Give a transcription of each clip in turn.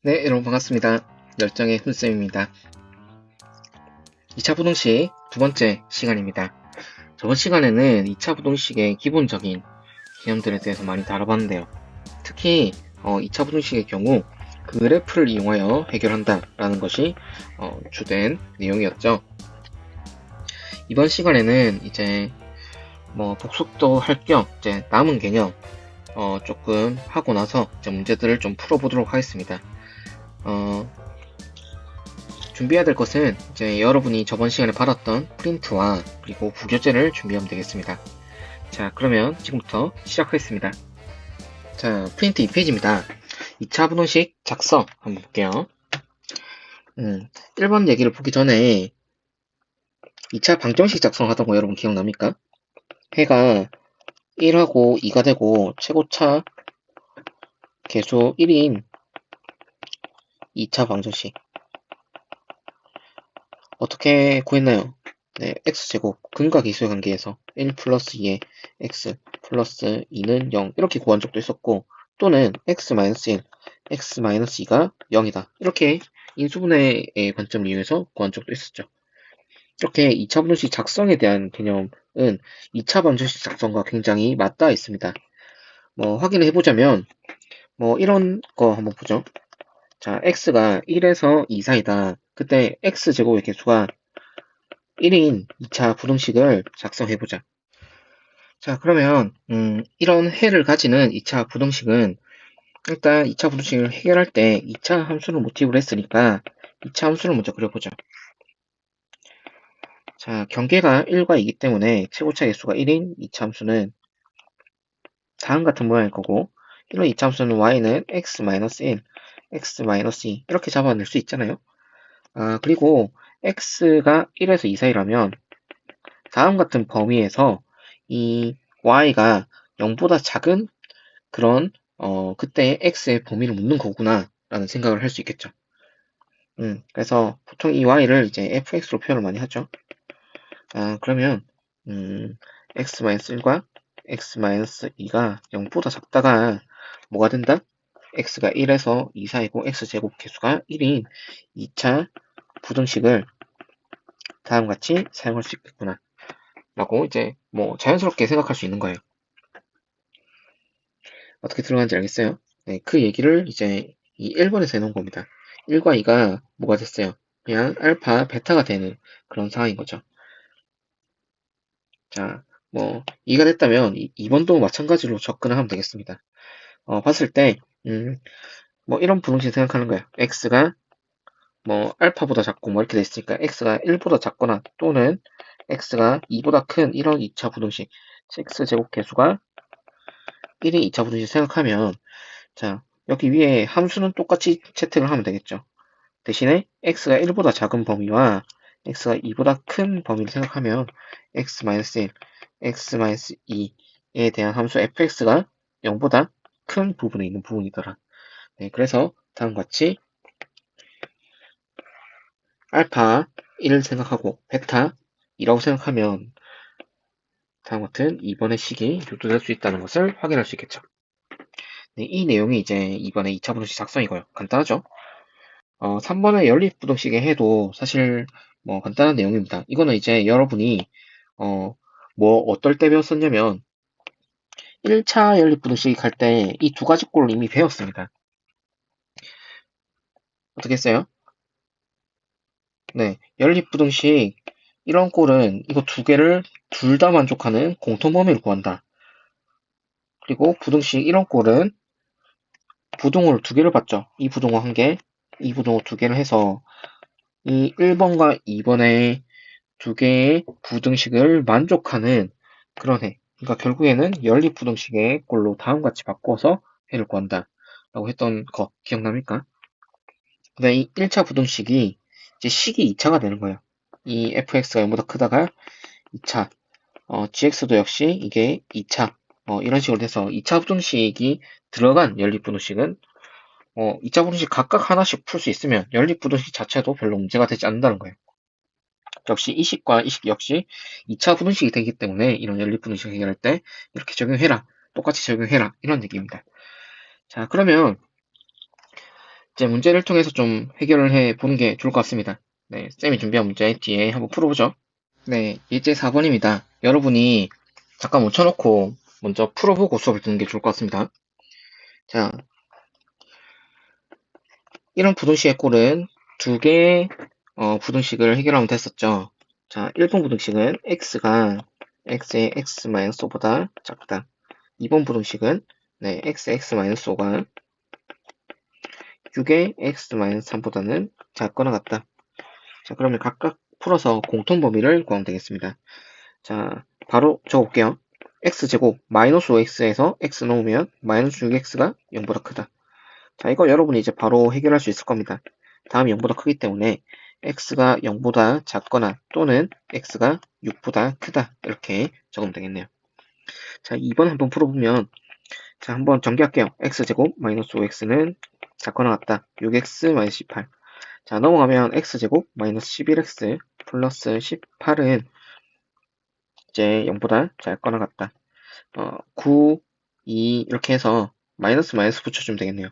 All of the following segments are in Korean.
네, 여러분 반갑습니다. 열정의 훈쌤입니다. 2차 부동식 두 번째 시간입니다. 저번 시간에는 2차 부동식의 기본적인 개념들에 대해서 많이 다뤄봤는데요. 특히 2차 부동식의 경우 그래프를 이용하여 해결한다 라는 것이 주된 내용이었죠. 이번 시간에는 이제 복습도 할 겸 이제 남은 개념 조금 하고 나서 이제 문제들을 좀 풀어보도록 하겠습니다. 준비해야 될 것은 이제 여러분이 저번 시간에 받았던 프린트와 그리고 부교재를 준비하면 되겠습니다. 자, 그러면 지금부터 시작하겠습니다. 자, 프린트 2페이지입니다. 2차 분호식 작성 한번 볼게요. 1번 얘기를 보기 전에 2차 방정식 작성하던 거 여러분 기억납니까? 해가 1하고 2가 되고 최고차 계수 1인 2차 방정식 어떻게 구했나요? 네, x제곱 근과 기수의 관계에서 1 플러스 2의 x 플러스 2는 0 이렇게 구한 적도 있었고, 또는 x 마이너스 1, x 마이너스 2가 0이다 이렇게 인수분해의 관점을 이용해서 구한 적도 있었죠. 이렇게 2차 분식 작성에 대한 개념은 2차 방정식 작성과 굉장히 맞닿아 있습니다. 확인을 해보자면 이런 거 한번 보죠. 자, x가 1에서 2 사이다. 그때 x제곱의 개수가 1인 2차 부등식을 작성해보자. 자, 그러면 이런 해를 가지는 2차 부등식은 일단 2차 부등식을 해결할 때 2차 함수를 모티브로 했으니까 2차 함수를 먼저 그려보죠. 자, 경계가 1과 2이기 때문에 최고차 개수가 1인 2차 함수는 다음 같은 모양일 거고, 이런 2차 함수는 y는 x-1, x-2 이렇게 잡아낼 수 있잖아요. 그리고 x가 1에서 2 사이라면 다음 같은 범위에서 이 y가 0보다 작은 그런 그때 x의 범위를 묻는 거구나 라는 생각을 할 수 있겠죠. 그래서 보통 이 y를 이제 fx로 표현을 많이 하죠. 그러면 x-1과 x-2가 0보다 작다가 뭐가 된다? x가 1에서 2 사이고 x제곱 개수가 1인 2차 부등식을 다음같이 사용할 수 있겠구나 라고 이제 자연스럽게 생각할 수 있는 거예요. 어떻게 들어가는지 알겠어요? 네, 그 얘기를 이제 이 1번에서 해놓은 겁니다. 1과 2가 뭐가 됐어요? 그냥 알파, 베타가 되는 그런 상황인 거죠. 자, 2가 됐다면 2번도 마찬가지로 접근을 하면 되겠습니다. 봤을 때, 이런 분홍식 생각하는 거예요. x가 알파보다 작고 이렇게 돼 있으니까 x가 1보다 작거나 또는 x가 2보다 큰 이런 2차 부등식, x제곱 계수가 1인 2차 부등식 생각하면, 자, 여기 위에 함수는 똑같이 채택을 하면 되겠죠. 대신에 x가 1보다 작은 범위와 x가 2보다 큰 범위를 생각하면 x-1, x-2에 대한 함수 fx가 0보다 큰 부분에 있는 부분이더라. 네, 그래서 다음과 같이 알파 1을 생각하고 베타 2라고 생각하면 다음 같은 2번의 식이 유도될 수 있다는 것을 확인할 수 있겠죠. 네, 이 내용이 이제 이번에 2차 분식 작성이고요. 간단하죠? 3번의 연립부등식에 해도 사실 간단한 내용입니다. 이거는 이제 여러분이 어떨 때 배웠었냐면 1차 연립부등식 할 때 이 두 가지 꼴을 이미 배웠습니다. 어떻게 했어요? 네, 연립부등식 이런 꼴은 이거 두 개를 둘 다 만족하는 공통범위를 구한다. 그리고 부등식 이런 꼴은 부등호를 두 개를 받죠. 이 부등호 한 개, 이 부등호 두 개를 해서 이 1번과 2번의 두 개의 부등식을 만족하는 그런 해. 그러니까 결국에는 연립부등식의 꼴로 다음과 같이 바꿔서 해를 구한다. 라고 했던 거 기억납니까? 근데 이 1차 부등식이 이제 식이 2차가 되는 거예요. 이 fx가 0보다 크다가 2차, gx도 역시 이게 2차, 이런 식으로 돼서 2차 부등식이 들어간 연립부등식은 2차 부등식 각각 하나씩 풀 수 있으면 연립부등식 자체도 별로 문제가 되지 않는다는 거예요. 역시 이 식과 이 식 역시 2차 부등식이 되기 때문에 이런 연립부등식 해결할 때 이렇게 적용해라. 똑같이 적용해라. 이런 얘기입니다. 자, 그러면 이제 문제를 통해서 좀 해결을 해 보는 게 좋을 것 같습니다. 네, 쌤이 준비한 문제 뒤에 한번 풀어보죠. 네, 예제 4번입니다. 여러분이 잠깐 멈춰놓고 먼저 풀어보고 수업을 듣는 게 좋을 것 같습니다. 자, 이런 부등식의 꼴은 두 개의 부등식을 해결하면 됐었죠. 자, 1번 부등식은 x가 x의 x-5보다 작다. 2번 부등식은 네, x의 x-5가 6의 x-3보다는 작거나 같다. 자, 그러면 각각 풀어서 공통 범위를 구하면 되겠습니다. 자, 바로 적어볼게요. x제곱 마이너스 5x에서 x 넣으면 마이너스 6x가 0보다 크다. 자, 이거 여러분이 이제 바로 해결할 수 있을 겁니다. 다음이 0보다 크기 때문에 x가 0보다 작거나 또는 x가 6보다 크다. 이렇게 적으면 되겠네요. 자, 2번 한번 풀어보면 자, 한번 전개할게요. x제곱 마이너스 5x는 작거나 같다. 6x 마이너스 18. 자, 넘어가면 x제곱 마이너스 11x 플러스 18은 이제 0보다 작거나 같다. 9, 2 이렇게 해서 마이너스 붙여주면 되겠네요.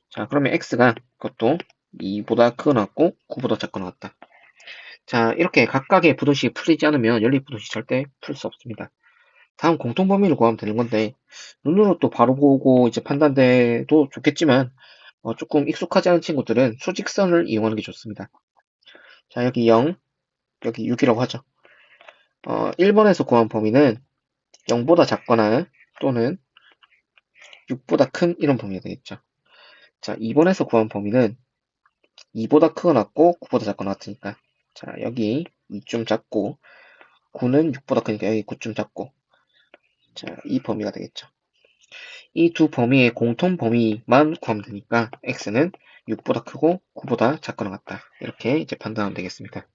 자, 그러면 x가 그것도 2보다 크거나 같고 9보다 작거나 같다. 자, 이렇게 각각의 부등식이 풀리지 않으면 연립부등식 절대 풀 수 없습니다. 다음 공통범위를 구하면 되는 건데 눈으로 또 바로 보고 이제 판단돼도 좋겠지만 조금 익숙하지 않은 친구들은 수직선을 이용하는 게 좋습니다. 자, 여기 0, 여기 6이라고 하죠. 1번에서 구한 범위는 0보다 작거나 또는 6보다 큰 이런 범위가 되겠죠. 자, 2번에서 구한 범위는 2보다 크거나 같고 9보다 작거나 같으니까 자, 여기 2좀 작고 9는 6보다 크니까 여기 9좀 작고 자, 이 범위가 되겠죠. 이 두 범위의 공통 범위만 구하면 되니까 x는 6보다 크고 9보다 작거나 같다. 이렇게 이제 판단하면 되겠습니다.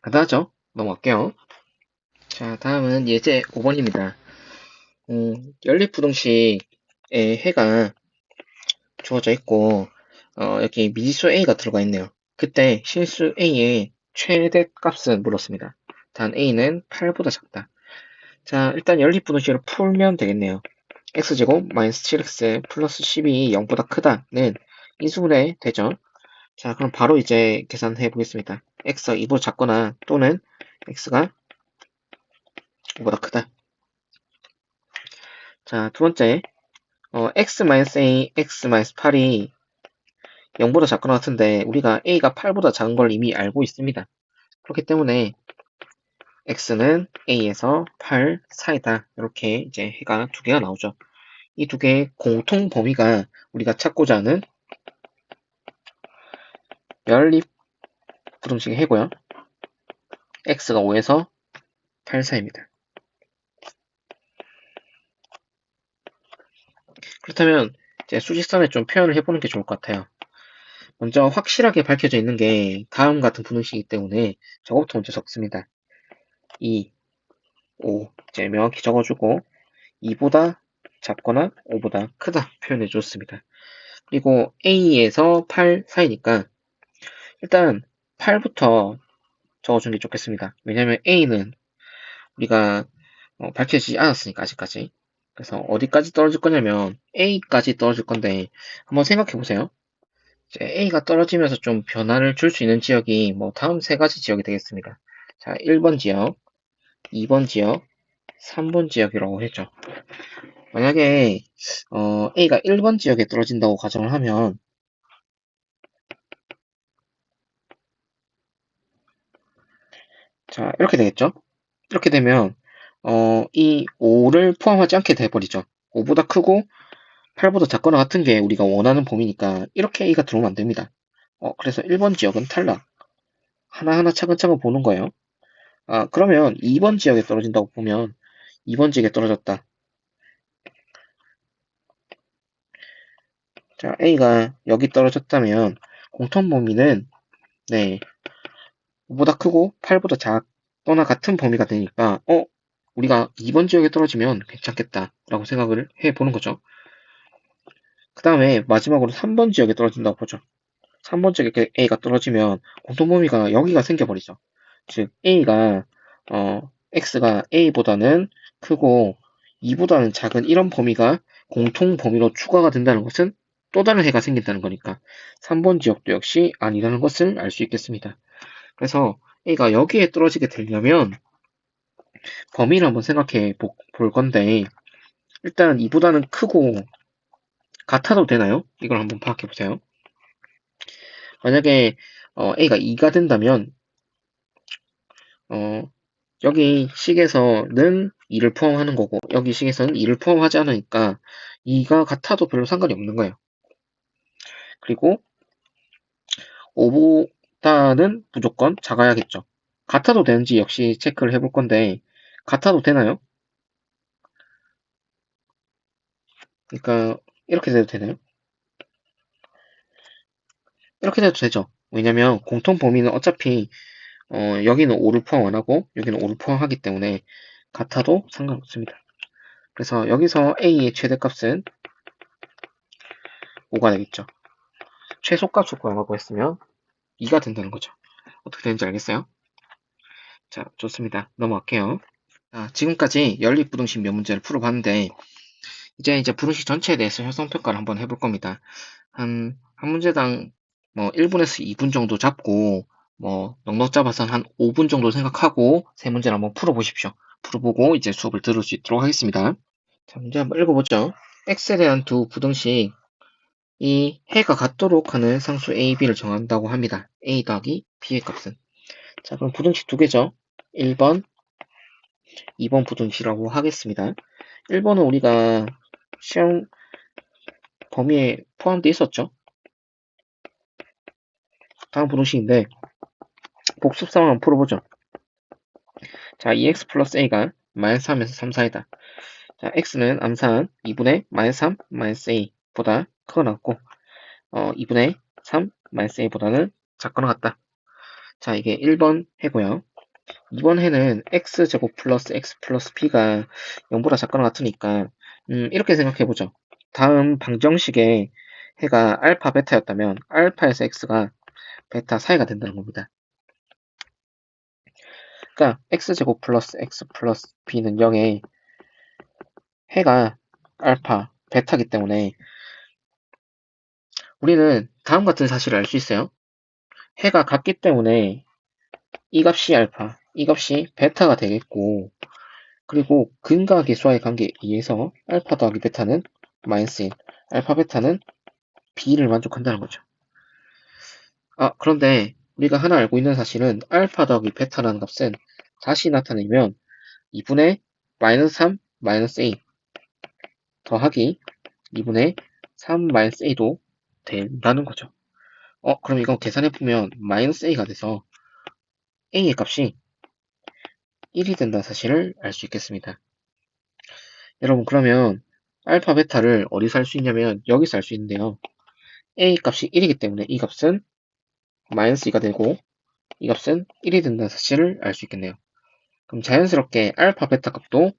간단하죠? 넘어갈게요. 자, 다음은 예제 5번입니다. 연립부등식의 해가 주어져 있고 여기 미지수 a가 들어가 있네요. 그때 실수 a의 최대 값은 물었습니다. 단 a는 8보다 작다. 자, 일단 연립부등식을 풀면 되겠네요. x제곱 마이너스 7x 플러스 12이 0보다 크다는 인수분해 되죠. 자, 그럼 바로 이제 계산해 보겠습니다. x가 2보다 작거나 또는 x가 5보다 크다. 자, 두 번째 x-a, x-8이 0보다 작거나 같은데 우리가 a가 8보다 작은 걸 이미 알고 있습니다. 그렇기 때문에 x는 a에서 8 사이다. 이렇게 이제 해가 두 개가 나오죠. 이 두 개의 공통 범위가 우리가 찾고자 하는 연립 부등식의 해고요. x가 5에서 8 사이입니다. 그렇다면 이제 수직선에 좀 표현을 해보는 게 좋을 것 같아요. 먼저 확실하게 밝혀져 있는 게 다음 같은 부등식이기 때문에 저거부터 먼저 적습니다. 2, 5 이제 명확히 적어주고 2보다 작거나 5보다 크다 표현해 줬습니다. 그리고 A에서 8 사이니까 일단 8부터 적어주는 게 좋겠습니다. 왜냐하면 A는 우리가 밝혀지지 않았으니까 아직까지. 그래서 어디까지 떨어질 거냐면 A까지 떨어질 건데 한번 생각해 보세요. 이제 A가 떨어지면서 좀 변화를 줄 수 있는 지역이 다음 세 가지 지역이 되겠습니다. 자, 1번 지역, 2번 지역, 3번 지역이라고 했죠. 만약에 A가 1번 지역에 떨어진다고 가정을 하면 자, 이렇게 되겠죠? 이렇게 되면 이 5를 포함하지 않게 돼버리죠. 5보다 크고 8보다 작거나 같은 게 우리가 원하는 범위니까 이렇게 A가 들어오면 안 됩니다. 그래서 1번 지역은 탈락. 하나하나 차근차근 보는 거예요. 그러면 2번 지역에 떨어진다고 보면 2번 지역에 떨어졌다. 자, A가 여기 떨어졌다면 공통 범위는 네, 5보다 크고 8보다 작거나 같은 범위가 되니까 우리가 2번 지역에 떨어지면 괜찮겠다라고 생각을 해보는 거죠. 그 다음에 마지막으로 3번 지역에 떨어진다고 보죠. 3번 지역에 A가 떨어지면 공통범위가 여기가 생겨버리죠. 즉 A가 X가 A보다는 크고 2보다는 작은 이런 범위가 공통 범위로 추가가 된다는 것은 또 다른 해가 생긴다는 거니까 3번 지역도 역시 아니라는 것을 알 수 있겠습니다. 그래서 A가 여기에 떨어지게 되려면 범위를 한번 생각해 볼 건데 일단 이보다는 크고 같아도 되나요? 이걸 한번 파악해 보세요. 만약에 A가 2가 된다면 어, 여기 식에서는 2를 포함하는 거고 여기 식에서는 2를 포함하지 않으니까 2가 같아도 별로 상관이 없는 거예요. 그리고 5보다는 무조건 작아야겠죠. 같아도 되는지 역시 체크를 해볼 건데 같아도 되나요? 그러니까 이렇게 돼도 되나요? 이렇게 돼도 되죠. 왜냐면 공통 범위는 어차피 여기는 5를 포함 안 하고 여기는 5를 포함하기 때문에 같아도 상관없습니다. 그래서 여기서 A의 최대값은 5가 되겠죠. 최소값을 구하라고 했으면 2가 된다는 거죠. 어떻게 되는지 알겠어요? 자, 좋습니다. 넘어갈게요. 자, 지금까지 연립부등식 몇 문제를 풀어봤는데 이제 부등식 전체에 대해서 형성평가를 한번 해볼 겁니다. 한 문제당 뭐 1분에서 2분 정도 잡고 뭐 넉넉 잡아서 한 5분 정도 생각하고 세 문제를 한번 풀어보십시오. 풀어보고 이제 수업을 들을 수 있도록 하겠습니다. 자, 문제 한번 읽어보죠. x에 대한 두 부등식 이 해가 같도록 하는 상수 a, b를 정한다고 합니다. a 더하기 b의 값은 자, 그럼 부등식 두 개죠. 1번, 2번 부등식이라고 하겠습니다. 1번은 우리가 시험 범위에 포함되어 있었죠. 다음 부등식인데 복습 상황 한번 풀어보죠. 자, 2x 플러스 a가 마이너스 3에서 3, 4이다. 자, x는 암산 2분의 마이너스 3, 마이너스 a보다 크거나 같고 2분의 3, 마이너스 a보다는 작거나 같다. 자, 이게 1번 해고요. 2번 해는 x제곱 플러스 x 플러스 b가 0보다 작거나 같으니까 이렇게 생각해보죠. 다음 방정식의 해가 알파 베타였다면 알파에서 x가 베타 사이가 된다는 겁니다. 그러니까 x제곱 플러스 x 플러스 b는 0에 해가 알파 베타기 때문에 우리는 다음 같은 사실을 알 수 있어요. 해가 같기 때문에 이 값이 알파, 이 값이 베타가 되겠고 그리고 근과 계수와의 관계에 의해서 알파 더하기 베타는 마이너스 1, 알파 베타는 b를 만족한다는 거죠. 그런데 우리가 하나 알고 있는 사실은 알파 더하기 베타라는 값은 다시 나타내면 2분의 마이너스 3 마이너스 a 더하기 2분의 3 마이너스 a도 된다는 거죠. 그럼 이거 계산해보면 마이너스 a가 돼서 a의 값이 1이 된다는 사실을 알 수 있겠습니다. 여러분 그러면 알파 베타를 어디서 할 수 있냐면 여기서 할 수 있는데요. a 값이 1이기 때문에 이 값은 마이너스 2가 되고 이 값은 1이 된다는 사실을 알 수 있겠네요. 그럼 자연스럽게 알파 베타 값도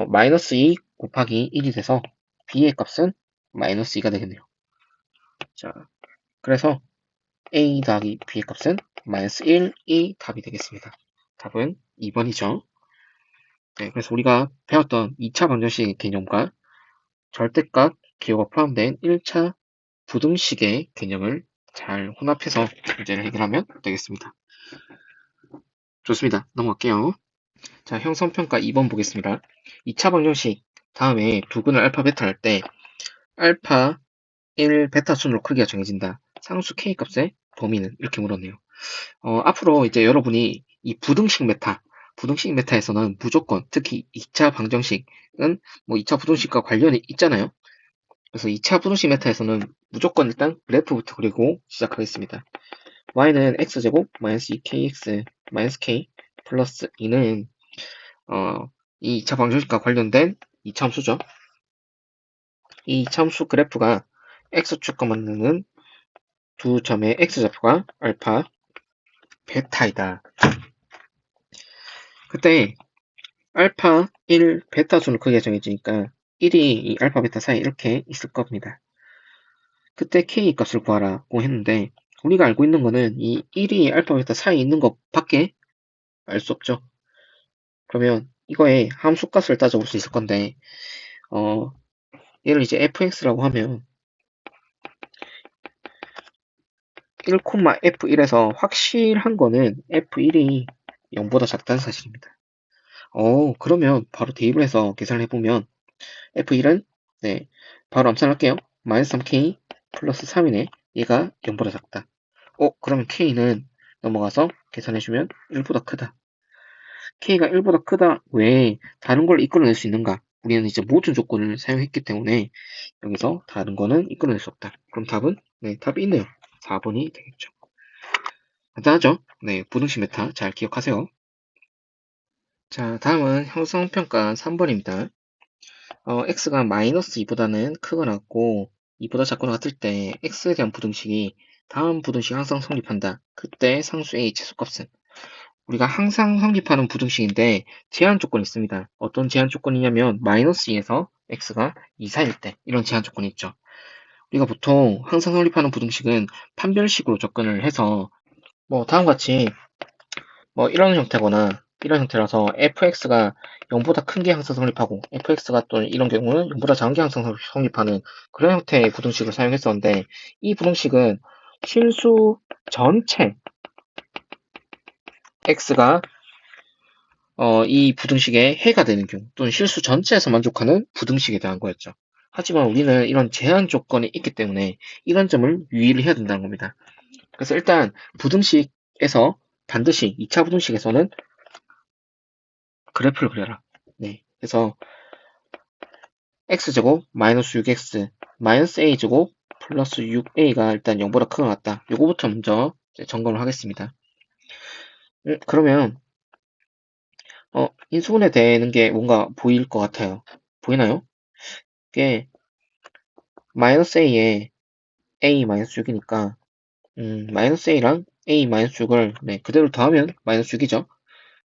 마이너스 2 곱하기 1이 돼서 b의 값은 마이너스 2가 되겠네요. 자, 그래서 a 더하기 b의 값은 마이너스 1이 답이 되겠습니다. 답은 2번이죠. 네, 그래서 우리가 배웠던 2차 방정식 개념과 절대값 기호가 포함된 1차 부등식의 개념을 잘 혼합해서 문제를 해결하면 되겠습니다. 좋습니다. 넘어갈게요. 자, 형성평가 2번 보겠습니다. 2차 방정식 다음에 두근을 알파 베타 할 때 알파 1 베타 순으로 크기가 정해진다. 상수 k 값의 범위는 이렇게 물었네요. 앞으로 이제 여러분이 이 부등식 메타에서는 무조건 특히 2차 방정식은 뭐 2차 부등식과 관련이 있잖아요. 그래서 2차 부등식 메타에서는 무조건 일단 그래프부터 그리고 시작하겠습니다. y는 x제곱 마이너스 2kx 마이너스 k 플러스 2는 이 2차 방정식과 관련된 이차함수죠. 이 이차함수 그래프가 x축과 만나는 두 점의 x좌표가 알파 베타이다. 그때 알파 1 베타 수는 크기가 정해지니까 1이 이 알파 베타 사이에 이렇게 있을 겁니다. 그때 k 값을 구하라고 했는데 우리가 알고 있는 거는 이 1이 알파 베타 사이에 있는 것밖에 알 수 없죠. 그러면 이거의 함수값을 따져볼 수 있을 건데 얘를 이제 fx라고 하면 1,f1에서 확실한 거는 f1이 0보다 작다는 사실입니다. 그러면 바로 대입을 해서 계산을 해보면 f1은 네, 바로 암산할게요. 마이너스 3k 플러스 3이네. 얘가 0보다 작다. 그러면 k는 넘어가서 계산해주면 1보다 크다. k가 1보다 크다 외에 다른 걸 이끌어낼 수 있는가? 우리는 이제 모든 조건을 사용했기 때문에 여기서 다른 거는 이끌어낼 수 없다. 그럼 답은? 네, 답이 있네요. 4번이 되겠죠. 간단하죠? 네, 부등식 메타 잘 기억하세요. 자, 다음은 형성평가 3번입니다. x가 마이너스 2보다는 크거나 같고 2보다 작거나 같을 때 x에 대한 부등식이 다음 부등식 항상 성립한다. 그때 상수 a 최소값은 우리가 항상 성립하는 부등식인데 제한 조건이 있습니다. 어떤 제한 조건이냐면 마이너스 2에서 x가 2, 4일 때 이런 제한 조건이 있죠. 우리가 보통 항상 성립하는 부등식은 판별식으로 접근을 해서 뭐 다음과 같이 뭐 이런 형태거나 이런 형태라서 fx가 0보다 큰 게 항상 성립하고 fx가 또 이런 경우는 0보다 작은 게 항상 성립하는 그런 형태의 부등식을 사용했었는데 이 부등식은 실수 전체 x가 이 부등식의 해가 되는 경우 또는 실수 전체에서 만족하는 부등식에 대한 거였죠. 하지만 우리는 이런 제한 조건이 있기 때문에 이런 점을 유의를 해야 된다는 겁니다. 그래서 일단 부등식에서 반드시 2차 부등식에서는 그래프를 그려라. 네. 그래서 x제곱 마이너스 6x 마이너스 a제곱 플러스 6a가 일단 0보다 크거나 같다. 요거부터 먼저 점검을 하겠습니다. 그러면 인수분해 되는 게 뭔가 보일 것 같아요. 보이나요? 이게 마이너스 a에 a 마이너스 6이니까 마이너스 a랑 a 마이너스 6을 네, 그대로 더하면 마이너스 6이죠.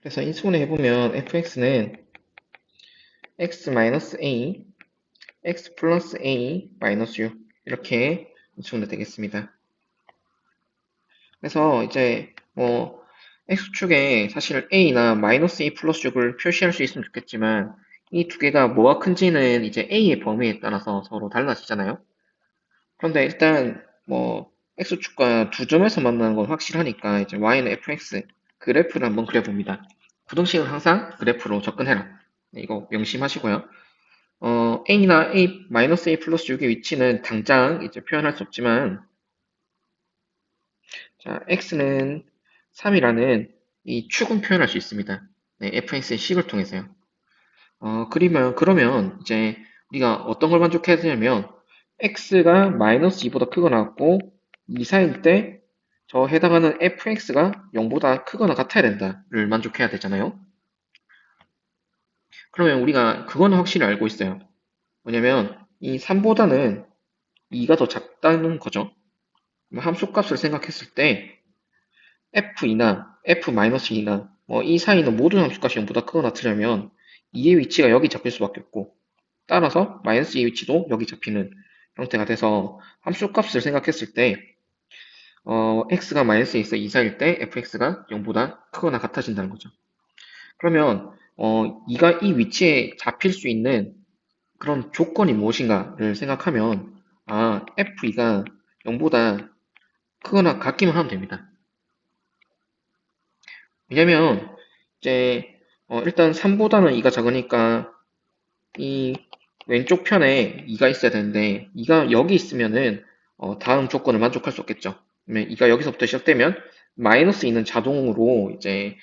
그래서 인수분해 해보면 fx는 x 마이너스 a x 플러스 a 마이너스 6 이렇게 인수분해 되겠습니다. 그래서 이제 뭐 x축에 사실 a나 마이너스 a 플러스 6을 표시할 수 있으면 좋겠지만 이 두 개가 뭐가 큰지는 이제 a의 범위에 따라서 서로 달라지잖아요. 그런데 일단 뭐 x축과 두 점에서 만나는 건 확실하니까 이제 y는 fx 그래프를 한번 그려봅니다. 부등식은 항상 그래프로 접근해라. 네, 이거 명심하시고요. a나 a 마이너스 a 플러스 6의 위치는 당장 이제 표현할 수 없지만 자, x는 3이라는 이 축은 표현할 수 있습니다. 네, fx의 식을 통해서요. 그러면 이제 우리가 어떤 걸 만족해야 되냐면 x가 마이너스 2보다 크거나 같고 2, 4일 때 저 해당하는 fx가 0보다 크거나 같아야 된다를 만족해야 되잖아요. 그러면 우리가 그거는 확실히 알고 있어요. 뭐냐면 이 3보다는 2가 더 작다는 거죠. 함수값을 생각했을 때 f2나 f-2나 뭐 이 사이는 모든 함수값이 0보다 크거나 같으려면 2의 위치가 여기 잡힐 수밖에 없고 따라서 마이너스 2의 위치도 여기 잡히는 형태가 돼서 함수값을 생각했을 때 x가 마이너스 2에서 2, 4일 때 fx가 0보다 크거나 같아진다는 거죠. 그러면 2가 이 위치에 잡힐 수 있는 그런 조건이 무엇인가를 생각하면 f2가 0보다 크거나 같기만 하면 됩니다. 왜냐면 이제 일단 3보다는 2가 작으니까 이 왼쪽 편에 2가 있어야 되는데 2가 여기 있으면은 다음 조건을 만족할 수 없겠죠. 그러면 2가 여기서부터 시작되면 마이너스 2는 자동으로 이제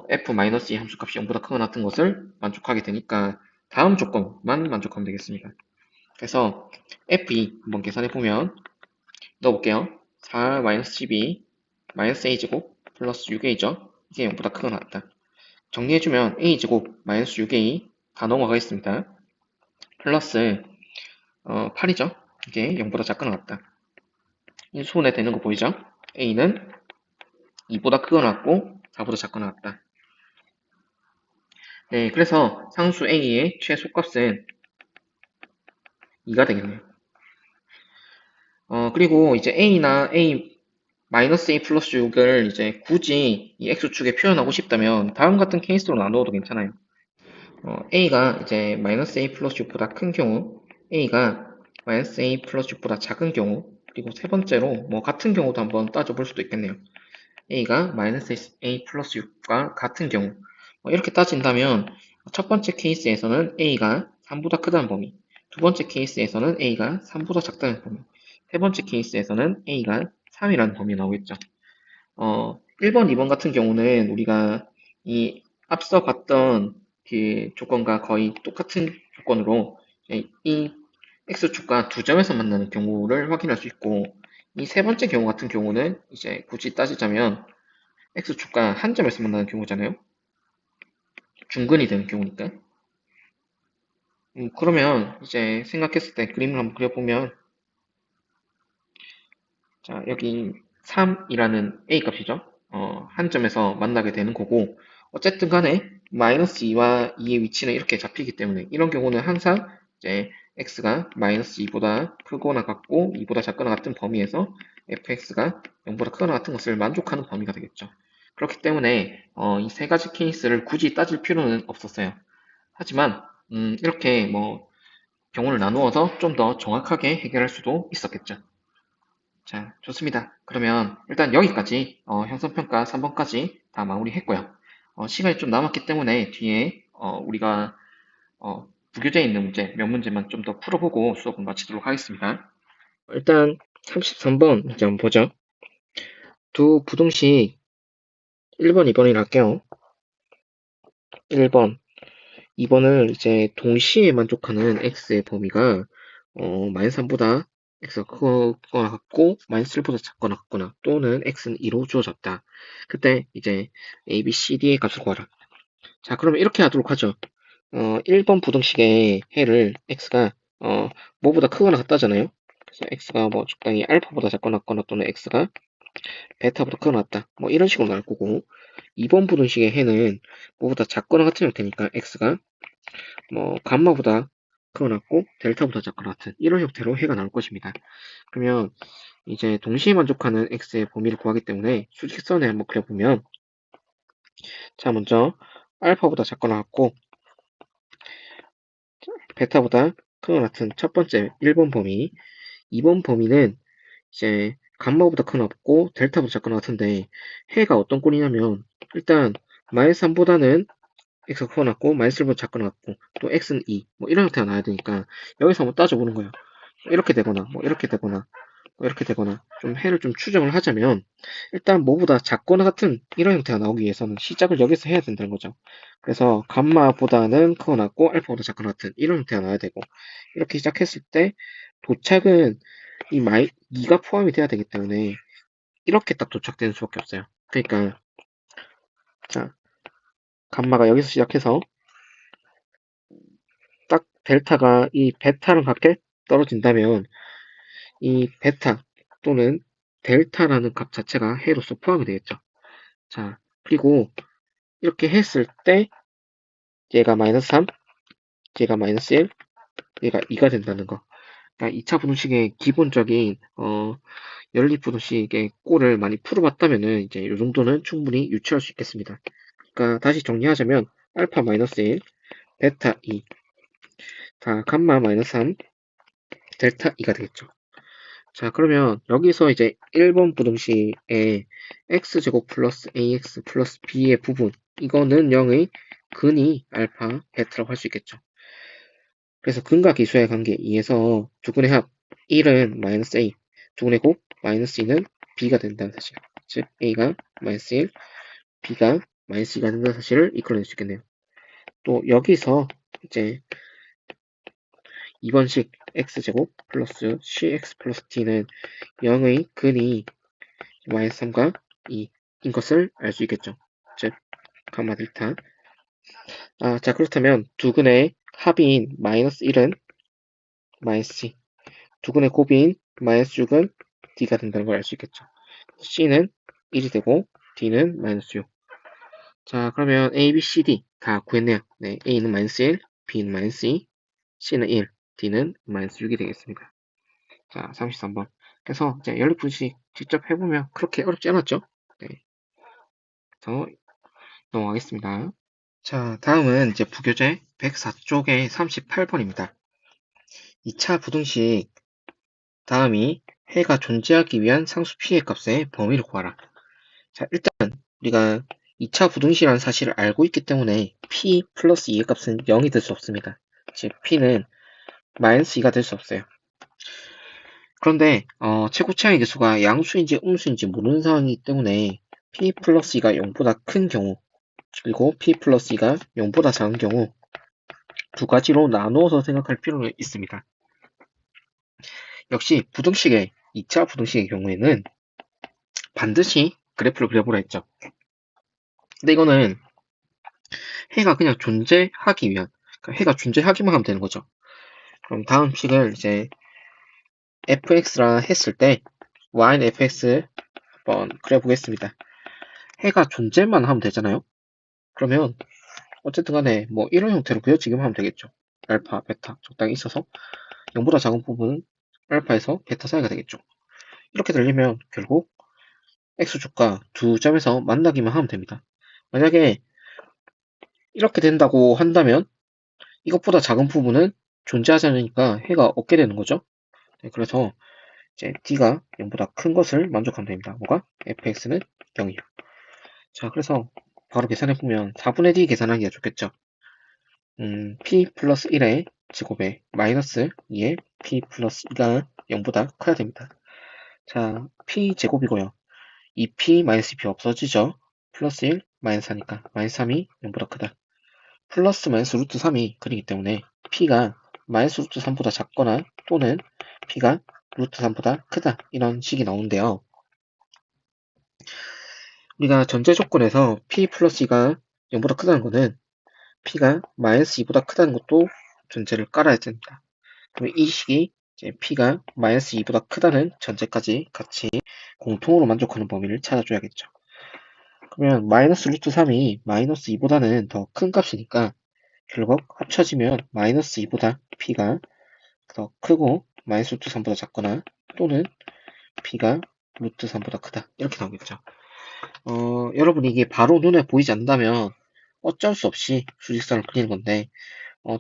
f-2 함수값이 0보다 크거나 같은 것을 만족하게 되니까 다음 조건만 만족하면 되겠습니다. 그래서 f2 한번 계산해 보면 넣어볼게요. 4 마이너스 12 마이너스 a제곱 플러스 6a죠. 이게 0보다 크거나 같다. 정리해주면 a제곱 마이너스 6a 다 넘어가겠습니다. 플러스 8이죠. 이게 0보다 작거나 같다. 이 손에 되는 거 보이죠? a는 2보다 크거나 같고 4보다 작거나 같다. 네, 그래서 상수 a의 최소값은 2가 되겠네요. 그리고 이제 a나 a 마이너스 a 플러스 6을 이제 굳이 이 x축에 표현하고 싶다면 다음 같은 케이스로 나누어도 괜찮아요. a가 이제 마이너스 a 플러스 6보다 큰 경우, a가 마이너스 a 플러스 6보다 작은 경우, 그리고 세 번째로 뭐 같은 경우도 한번 따져볼 수도 있겠네요. a가 마이너스 a 플러스 6과 같은 경우 이렇게 따진다면 첫 번째 케이스에서는 a가 3보다 크다는 범위, 두 번째 케이스에서는 a가 3보다 작다는 범위, 세 번째 케이스에서는 a가 3이라는 범위가 나오겠죠. 1번, 2번 같은 경우는 우리가 이 앞서 봤던 그 조건과 거의 똑같은 조건으로 이 x축과 두 점에서 만나는 경우를 확인할 수 있고, 이 세 번째 경우 같은 경우는 이제 굳이 따지자면 x축과 한 점에서 만나는 경우잖아요. 중근이 되는 경우니까. 그러면 이제 생각했을 때 그림을 한번 그려보면, 자, 여기 3이라는 a 값이죠. 한 점에서 만나게 되는 거고, 어쨌든 간에 마이너스 2와 2의 위치는 이렇게 잡히기 때문에 이런 경우는 항상 이제 x가 마이너스 2보다 크거나 같고 2보다 작거나 같은 범위에서 fx가 0보다 크거나 같은 것을 만족하는 범위가 되겠죠. 그렇기 때문에 이 세 가지 케이스를 굳이 따질 필요는 없었어요. 하지만 이렇게 뭐 경우를 나누어서 좀 더 정확하게 해결할 수도 있었겠죠. 자, 좋습니다. 그러면 일단 여기까지 형성평가 3번까지 다 마무리했고요. 시간이 좀 남았기 때문에 뒤에 우리가 부교재에 있는 문제 몇 문제만 좀 더 풀어보고 수업을 마치도록 하겠습니다. 일단 33번 문제 한번 보죠. 두 부등식 1번, 2번이라 할게요. 1번, 2번을 이제 동시에 만족하는 x의 범위가 마이너스 3보다 x가 크거나 같고 마이너스 1보다 작거나 같거나 또는 x는 2로 주어졌다. 그때 이제 a, b, c, d의 값을 구하라. 자, 그러면 이렇게 하도록 하죠. 1번 부등식의 해를 x가 뭐보다 크거나 같다잖아요. 그래서 x가 뭐 적당히 알파보다 작거나 같거나 또는 x가 베타보다 크거나 같다. 뭐 이런 식으로 나올 거고 2번 부등식의 해는 뭐보다 작거나 같은 형태니까 x가 뭐 감마보다 크거나 같고 델타보다 작거나 같은 이런 형태로 해가 나올 것입니다. 그러면 이제 동시에 만족하는 x의 범위를 구하기 때문에 수직선에 한번 그려보면 자 먼저 알파보다 작거나 같고 베타보다 크거나 같은 첫 번째 1번 범위 2번 범위는 이제 감마보다 크거나 같고 델타보다 작거나 같은데 해가 어떤 꼴이냐면 일단 마이너스 3보다는 x가 크거나 같고 마이너스 1보다 작거나 같고 또 x는 2 뭐 이런 형태가 나와야 되니까 여기서 한번 따져보는 거예요. 이렇게 되거나 뭐 이렇게 되거나 뭐 이렇게 되거나 좀 해를 좀 추정을 하자면 일단 뭐보다 작거나 같은 이런 형태가 나오기 위해서는 시작을 여기서 해야 된다는 거죠. 그래서 감마보다는 크거나 같고 알파보다 작거나 같은 이런 형태가 나와야 되고 이렇게 시작했을 때 도착은 이 2가 포함이 돼야 되기 때문에 이렇게 딱 도착되는 수밖에 없어요. 그러니까 자 감마가 여기서 시작해서 딱 델타가 이 베타랑 같게 떨어진다면 이 베타 또는 델타라는 값 자체가 해로서 포함이 되겠죠. 자, 그리고 이렇게 했을 때 얘가 마이너스 3, 얘가 마이너스 1, 얘가 2가 된다는 거. 그러니까 2차 분식의 기본적인 연립분식의 꼴을 많이 풀어봤다면은 이제 이 정도는 충분히 유추할 수 있겠습니다. 그러니까 다시 정리하자면 알파 마이너스 1, 베타 2, 다 감마 마이너스 3, 델타 2가 되겠죠. 자, 그러면 여기서 이제 1번 부등식의 x제곱 플러스 ax 플러스 b의 부분 이거는 0의 근이 알파, 베타라고 할 수 있겠죠. 그래서 근과 기수의 관계 2에서 두근의 합 1은 마이너스 a, 두근의 곱 마이너스 2는 b가 된다는 사실. 즉 a가 마이너스 1, b가 마이너스 2가 된다는 사실을 이끌어낼 수 있겠네요. 또 여기서 이제 2번식 x제곱 플러스 cx 플러스 t는 0의 근이 마이너스 3과 2인 것을 알 수 있겠죠. 즉 감마 델타. 자 그렇다면 두근의 합인 마이너스 1은 마이너스 c, 두근의 곱인 마이너스 6은 d가 된다는 걸 알 수 있겠죠. c는 1이 되고 d는 마이너스 6. 자 그러면 a, b, c, d 다 구했네요. 네, a는 마이너스 1, b는 마이너스 2, c는 1, d는 마이너스 6이 되겠습니다. 자 33번. 그래서 이제 연립분식 직접 해보면 그렇게 어렵지 않았죠? 네. 그래서 넘어가겠습니다. 자, 다음은 이제 부교재 104쪽의 38번입니다. 2차 부등식 다음이 해가 존재하기 위한 상수 p의 값의 범위를 구하라. 자, 일단 우리가 2차 부등식이라는 사실을 알고 있기 때문에 p 플러스 2의 값은 0이 될 수 없습니다. 즉 p는 마이너스 2가 될 수 없어요. 그런데 최고 최악의 개수가 양수인지 음수인지 모르는 상황이기 때문에 p 플러스 2가 0보다 큰 경우, 그리고 p 플러스 2가 0보다 작은 경우 두 가지로 나누어서 생각할 필요가 있습니다. 역시 부등식의 2차 부등식의 경우에는 반드시 그래프를 그려보라 했죠. 근데 이거는 해가 그냥 존재하기 위한, 그러니까 해가 존재하기만 하면 되는 거죠. 그럼 다음 식을 이제 fx라 했을 때 y는 fx 한번 그려보겠습니다. 해가 존재만 하면 되잖아요. 그러면 어쨌든 간에 뭐 이런 형태로 그려지기만 하면 되겠죠. 알파, 베타 적당히 있어서 0보다 작은 부분은 알파에서 베타 사이가 되겠죠. 이렇게 되려면 결국 x축과 두 점에서 만나기만 하면 됩니다. 만약에 이렇게 된다고 한다면 이것보다 작은 부분은 존재하지 않으니까 해가 없게 되는 거죠. 네, 그래서 이제 d가 0보다 큰 것을 만족하면 됩니다. 뭐가? fx는 0이요. 자, 그래서 바로 계산해보면 4분의 d 계산하기가 좋겠죠. p 플러스 1의 제곱에 마이너스 2의 p 플러스 2가 0보다 커야 됩니다. 자, p 제곱이고요. 2p 마이너스 2p 없어지죠. 플러스 1 마이너스 4니까 마이너스 3이 0보다 크다. 플러스 마이너스 루트 3이 그리기 때문에 p가 마이너스 루트 3보다 작거나 또는 p가 루트 3보다 크다 이런 식이 나오는데요. 우리가 전제 조건에서 p 플러스 2가 0보다 크다는 것은 p가 마이너스 2보다 크다는 것도 전제를 깔아야 됩니다. 그럼 이 식이 이제 p가 마이너스 2보다 크다는 전제까지 같이 공통으로 만족하는 범위를 찾아줘야겠죠. 그러면 마이너스 루트 3이 마이너스 2보다는 더 큰 값이니까 결국 합쳐지면 마이너스 2보다 p가 더 크고 마이너스 루트 3보다 작거나 또는 p가 루트 3보다 크다 이렇게 나오겠죠. 여러분이 이게 바로 눈에 보이지 않는다면 어쩔 수 없이 수직선을 그리는 건데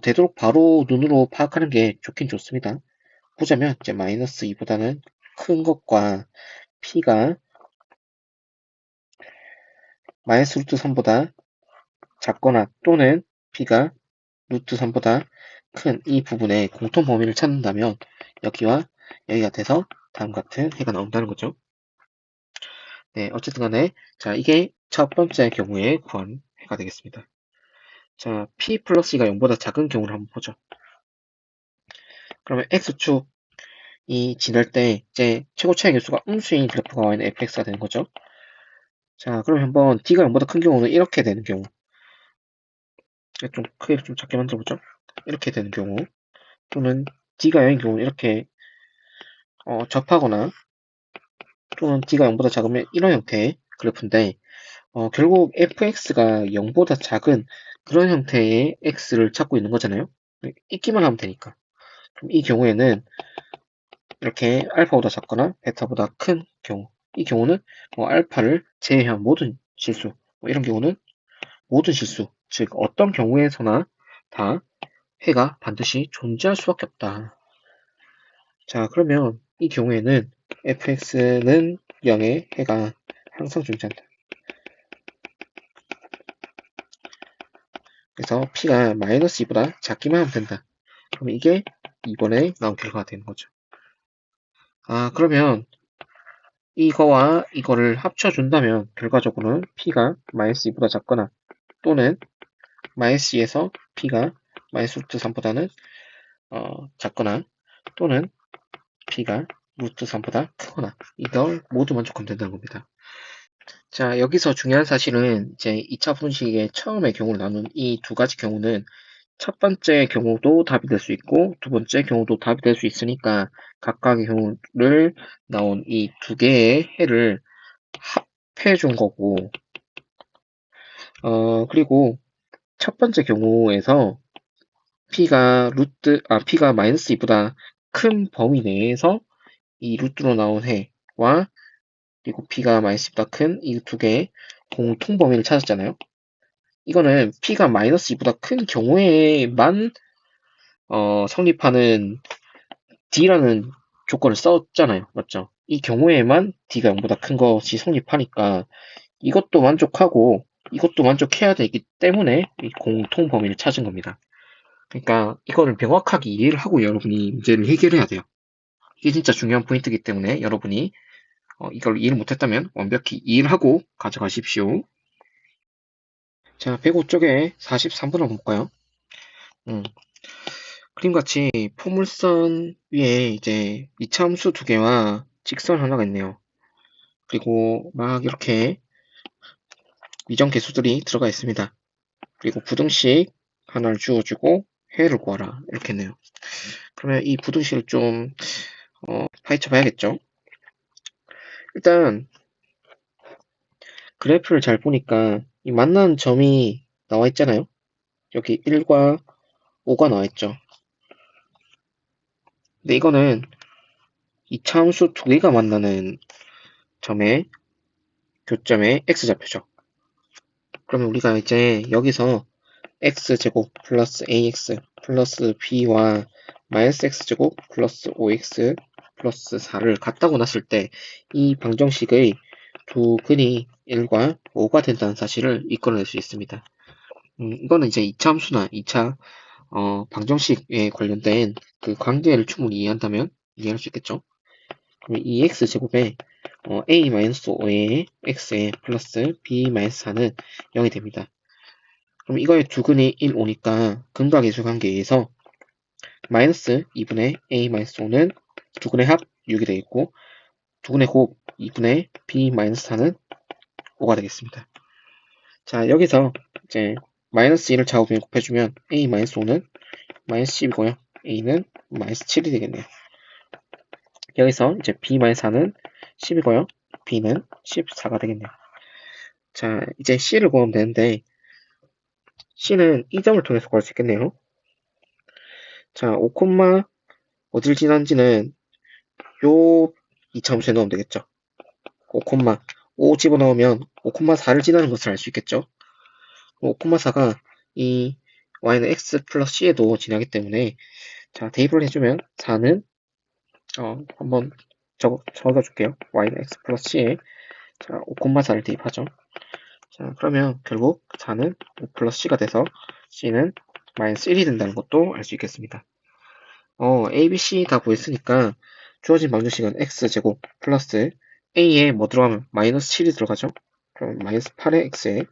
되도록 바로 눈으로 파악하는 게 좋긴 좋습니다. 보자면 이제 마이너스 2보다는 큰 것과 p가 마이너스 루트 3보다 작거나 또는 p가 루트 3보다 큰 이 부분의 공통 범위를 찾는다면 여기와 여기가 돼서 다음 같은 해가 나온다는 거죠. 네, 어쨌든 간에 자 이게 첫 번째 경우에 구한 해가 되겠습니다. 자, p 플러스 2가 0보다 작은 경우를 한번 보죠. 그러면 x축이 지날 때 이제 최고 최악의 개수가 음수인 그래프가 와있는 fx가 되는 거죠. 자, 그럼 한번 d가 0보다 큰 경우는 이렇게 되는 경우, 좀 크게 좀 작게 만들어보죠. 이렇게 되는 경우, 또는 d가 0인 경우는 이렇게 접하거나 또는 d가 0보다 작으면 이런 형태의 그래프인데 결국 fx가 0보다 작은 그런 형태의 x를 찾고 있는 거잖아요. 있기만 하면 되니까. 그럼 이 경우에는 이렇게 알파보다 작거나 베타보다 큰 경우, 이 경우는 알파를 제외한 모든 실수, 이런 경우는 모든 실수, 즉 어떤 경우에서나 다 해가 반드시 존재할 수밖에 없다. 자, 그러면 이 경우에는 fx는 0의 해가 항상 존재한다. 그래서 p가 마이너스 2보다 작기만 하면 된다. 그럼 이게 이번에 나온 결과가 되는 거죠. 아, 그러면 이거와 이거를 합쳐준다면 결과적으로는 p가 마이너스 2보다 작거나 또는 마이너스 2에서 p가 마이너스 루트 3보다는 작거나 또는 p가 루트 3보다 크거나 이걸 모두 만족하면 된다는 겁니다. 자, 여기서 중요한 사실은 이제 2차 분식의 처음의 경우를 나눈 이 두 가지 경우는 첫 번째 경우도 답이 될 수 있고 두 번째 경우도 답이 될 수 있으니까 각각의 경우를 나온 이 두 개의 해를 합해 준 거고 그리고 첫 번째 경우에서 p가 마이너스 2보다 큰 범위 내에서 이 루트로 나온 해와 그리고 p가 마이너스 2보다 큰 이 두 개의 공통 범위를 찾았잖아요. 이거는 p가 마이너스 2보다 큰 경우에만 성립하는 d라는 조건을 썼잖아요. 맞죠? 이 경우에만 D가 0보다 큰 것이 성립하니까 이것도 만족하고 이것도 만족해야 되기 때문에 이 공통 범위를 찾은 겁니다. 그러니까 이거를 명확하게 이해를 하고 여러분이 문제를 해결해야 돼요. 이게 진짜 중요한 포인트이기 때문에 여러분이 이걸 이해를 못했다면 완벽히 이해를 하고 가져가십시오. 자, 105쪽에 43번 한번 볼까요? 그림같이 포물선 위에 이제 이차함수 두 개와 직선 하나가 있네요. 그리고 막 이렇게 위정 계수들이 들어가 있습니다. 그리고 부등식 하나를 주어주고 해를 구하라 이렇게 했네요. 그러면 이 부등식을 좀 파헤쳐 봐야겠죠. 일단 그래프를 잘 보니까 이 만나는 점이 나와 있잖아요. 여기 1과 5가 나와 있죠. 근데 이거는 이차함수 두 개가 만나는 점의 교점의 x좌표죠. 그러면 우리가 이제 여기서 x제곱 플러스 ax 플러스 b와 마이너스 x제곱 플러스 5x 플러스 4를 갖다고 놨을 때 이 방정식의 두 근이 1과 5가 된다는 사실을 이끌어낼 수 있습니다. 이거는 이제 2차 함수나 2차 방정식에 관련된 그 관계를 충분히 이해한다면 이해할 수 있겠죠. 그럼 이 x제곱에 a-5의 x에 플러스 b-4는 0이 됩니다. 그럼 이거의 두 근이 1, 5니까 근과 계수 관계에서 마이너스 2분의 a-5는 두 근의 합 6이 되겠고 두 근의 곱 2분의 b-4는 5가 되겠습니다. 자, 여기서 이제 마이너스 1을 좌우변에 곱해주면 a-5는 마이너스 10이고요. a는 마이너스 7이 되겠네요. 여기서 이제 b-4는 10이고요. b는 14가 되겠네요. 자, 이제 c를 구하면 되는데 c는 이 점을 통해서 구할 수 있겠네요. 자, 5, 어딜 지난지는 요 이차함수에 넣으면 되겠죠. 5, 5 집어넣으면 5,4를 지나는 것을 알 수 있겠죠. 5,4가 이 y는 x 플러스 c에도 지나기 때문에 자, 대입을 해주면 4는 한번 적어줄게요. y는 x 플러스 c에 자, 5,4를 대입하죠. 자, 그러면 결국 4는 5 플러스 c가 돼서 c는 마이너스 1이 된다는 것도 알 수 있겠습니다. a, b, c 다 구했으니까 주어진 방정식은 x제곱 플러스 a에 뭐 들어가면 마이너스 7이 들어가죠. 그럼 마이너스 8의 x에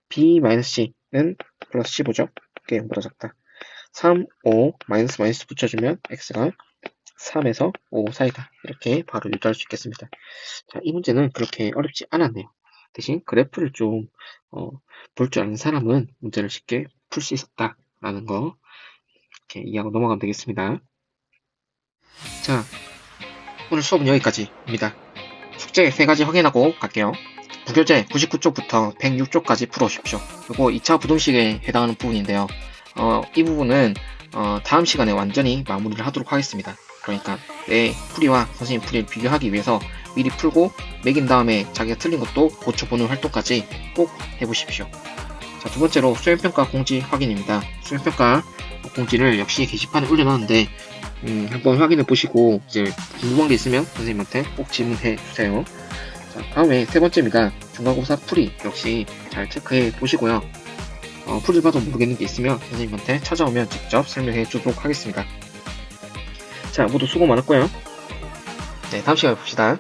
b 마이너스 c는 플러스 15죠. 그게 0보다 작다. 3, 5 마이너스 마이너스 붙여주면 x가 3에서 5 사이다. 이렇게 바로 유도할 수 있겠습니다. 자, 이 문제는 그렇게 어렵지 않았네요. 대신 그래프를 좀 볼 줄 아는 사람은 문제를 쉽게 풀 수 있었다라는 거 이렇게 이해하고 넘어가면 되겠습니다. 자, 오늘 수업은 여기까지입니다. 숙제 3가지 확인하고 갈게요. 부교재 99쪽부터 106쪽까지 풀어오십시오. 그리고 2차 부등식에 해당하는 부분인데요. 이 부분은 다음 시간에 완전히 마무리를 하도록 하겠습니다. 그러니까 내 풀이와 선생님 풀이를 비교하기 위해서 미리 풀고 매긴 다음에 자기가 틀린 것도 고쳐보는 활동까지 꼭 해보십시오. 자, 두 번째로 수행평가 공지 확인입니다. 수행평가 공지를 역시 게시판에 올려놨는데 한번 확인해 보시고 이제 궁금한 게 있으면 선생님한테 꼭 질문해 주세요. 자, 다음에 세 번째입니다. 중간고사 풀이 역시 잘 체크해 보시고요. 풀을 봐도 모르겠는 게 있으면 선생님한테 찾아오면 직접 설명해 주도록 하겠습니다. 자, 모두 수고 많았고요. 네, 다음 시간에 봅시다.